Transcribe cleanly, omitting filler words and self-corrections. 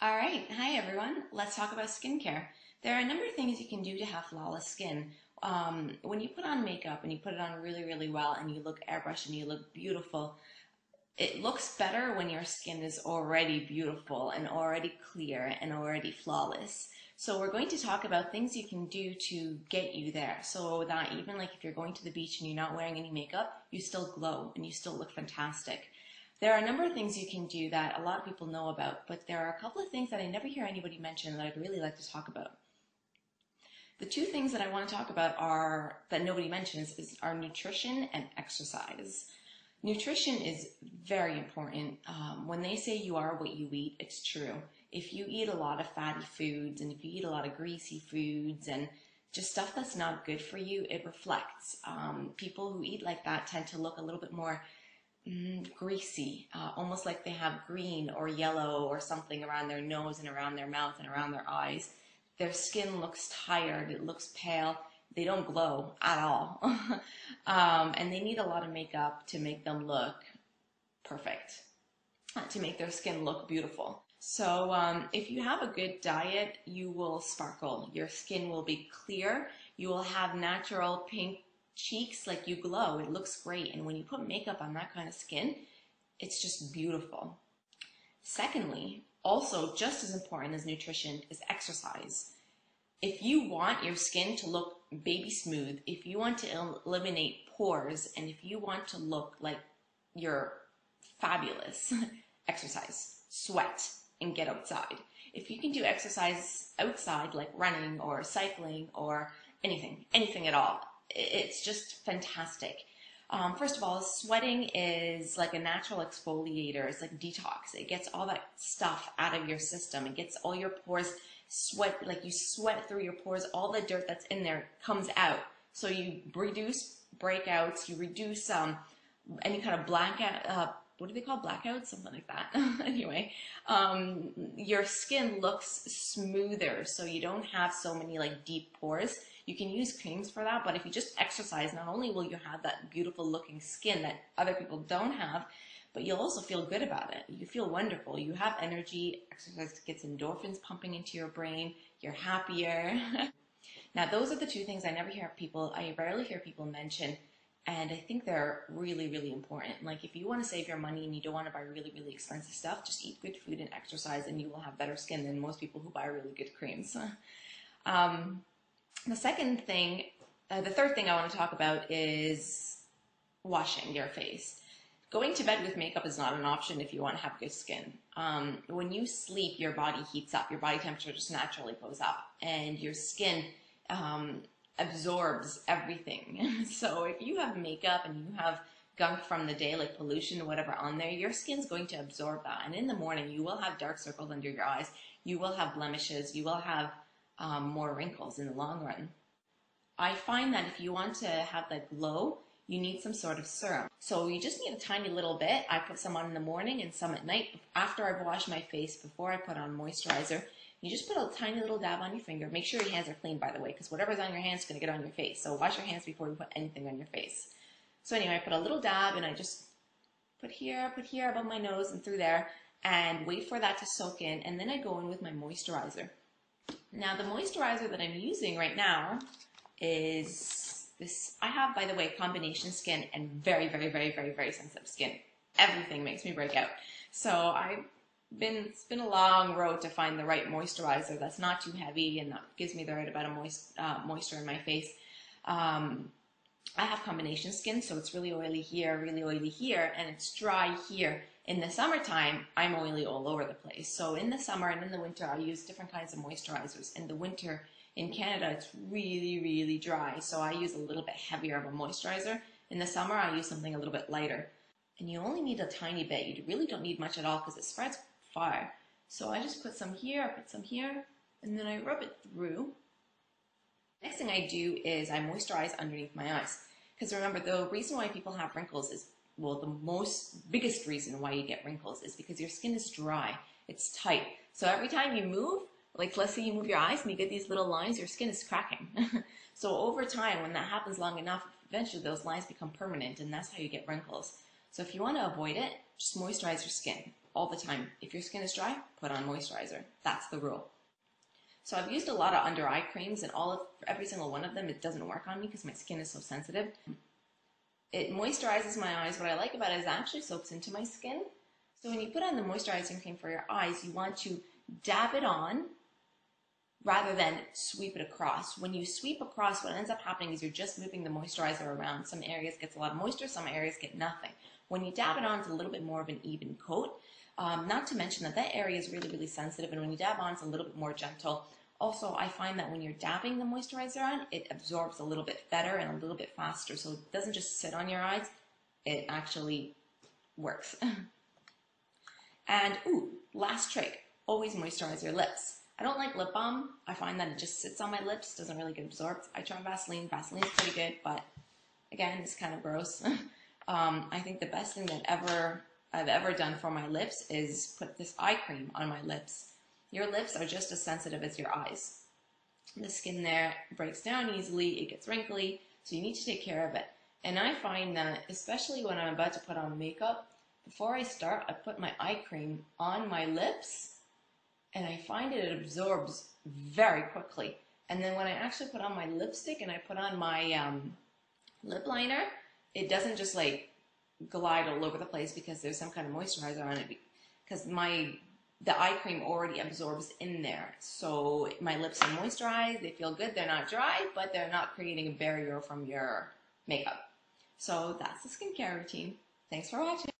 All right, hi everyone. Let's talk about skincare. There are a number of things you can do to have flawless skin. When you put on makeup and you put it on really, really well and you look airbrushed and you look beautiful, it looks better when your skin is already beautiful and already clear and already flawless. So we're going to talk about things you can do to get you there so that even like if you're going to the beach and you're not wearing any makeup, you still glow and you still look fantastic. There are a number of things you can do that a lot of people know about, but there are a couple of things that I never hear anybody mention that I'd really like to talk about. The two things that I want to talk about are that nobody mentions are nutrition and exercise. Nutrition is very important. When they say you are what you eat, it's true. If you eat a lot of fatty foods and if you eat a lot of greasy foods and just stuff that's not good for you, it reflects. People who eat like that tend to look a little bit more greasy, almost like they have green or yellow or something around their nose and around their mouth and around their eyes. Their skin looks tired, it looks pale, they don't glow at all. And they need a lot of makeup to make them look perfect, to make their skin look beautiful. So if you have a good diet, you will sparkle. Your skin will be clear. You will have natural pink cheeks, like you glow. It looks great. And when you put makeup on that kind of skin, it's just beautiful. Secondly, also just as important as nutrition is exercise. If you want your skin to look baby smooth, if you want to eliminate pores, and if you want to look like you're fabulous, exercise, sweat, and get outside. If you can do exercise outside, like running or cycling or anything at all, it's just fantastic. First of all, sweating is like a natural exfoliator. It's like detox. It gets all that stuff out of your system. It gets all your pores like you sweat through your pores. All the dirt that's in there comes out. So you reduce breakouts. You reduce any kind of blackout. What do they call blackouts? Something like that. Anyway, your skin looks smoother, so you don't have so many like deep pores. You can use creams for that, but if you just exercise, not only will you have that beautiful looking skin that other people don't have, but you'll also feel good about it. You feel wonderful. You have energy. Exercise gets endorphins pumping into your brain. You're happier. Now, those are the two things I rarely hear people mention. And I think they're really, really important. Like if you want to save your money and you don't want to buy really, really expensive stuff, just eat good food and exercise and you will have better skin than most people who buy really good creams. The third thing I want to talk about is washing your face. Going to bed with makeup is not an option if you want to have good skin. When you sleep, your body heats up. Your body temperature just naturally goes up and your skin absorbs everything. So if you have makeup and you have gunk from the day, like pollution or whatever on there, your skin's going to absorb that. And in the morning, you will have dark circles under your eyes. You will have blemishes. You will have more wrinkles in the long run. I find that if you want to have that glow, you need some sort of serum. So you just need a tiny little bit. I put some on in the morning and some at night after I've washed my face, before I put on moisturizer. You just put a tiny little dab on your finger. Make sure your hands are clean, by the way, because whatever's on your hands is going to get on your face. So wash your hands before you put anything on your face. So anyway, I put a little dab and I just put here above my nose and through there and wait for that to soak in. And then I go in with my moisturizer. Now the moisturizer that I'm using right now is this. I have, by the way, combination skin and very, very, very, very, very sensitive skin. Everything makes me break out. So it's been a long road to find the right moisturizer that's not too heavy and that gives me the right amount of moisture in my face. I have combination skin, so it's really oily here, and it's dry here. In the summertime, I'm oily all over the place. So in the summer and in the winter, I use different kinds of moisturizers. In the winter, in Canada, it's really, really dry, so I use a little bit heavier of a moisturizer. In the summer, I use something a little bit lighter. And you only need a tiny bit. You really don't need much at all because it spreads far. So I just put some here, I put some here, and then I rub it through. Next thing I do is I moisturize underneath my eyes. Because remember, the reason why people have wrinkles is, well, the biggest reason why you get wrinkles is because your skin is dry. It's tight. So every time you move, like let's say you move your eyes and you get these little lines, your skin is cracking. So over time, when that happens long enough, eventually those lines become permanent and that's how you get wrinkles. So if you want to avoid it, just moisturize your skin all the time. If your skin is dry, put on moisturizer. That's the rule. So I've used a lot of under eye creams, and every single one of them, it doesn't work on me because my skin is so sensitive. It moisturizes my eyes. What I like about it is it actually soaks into my skin. So when you put on the moisturizing cream for your eyes, you want to dab it on rather than sweep it across. When you sweep across, what ends up happening is you're just moving the moisturizer around. Some areas get a lot of moisture, some areas get nothing. When you dab it on, it's a little bit more of an even coat. Not to mention that area is really, really sensitive, and when you dab on, it's a little bit more gentle. Also, I find that when you're dabbing the moisturizer on, it absorbs a little bit better and a little bit faster, so it doesn't just sit on your eyes, it actually works. And, last trick, always moisturize your lips. I don't like lip balm. I find that it just sits on my lips, doesn't really get absorbed. I try Vaseline. Vaseline's pretty good, but again, it's kind of gross. I think the best thing that I've ever done for my lips is put this eye cream on my lips. Your lips are just as sensitive as your eyes. The skin there breaks down easily, it gets wrinkly, so you need to take care of it. And I find that, especially when I'm about to put on makeup, before I start, I put my eye cream on my lips, and I find it absorbs very quickly. And then when I actually put on my lipstick and I put on my lip liner, it doesn't just like glide all over the place because there's some kind of moisturizer on it, because the eye cream already absorbs in there. So my lips are moisturized, they feel good, they're not dry, but they're not creating a barrier from your makeup. So that's the skincare routine. Thanks for watching.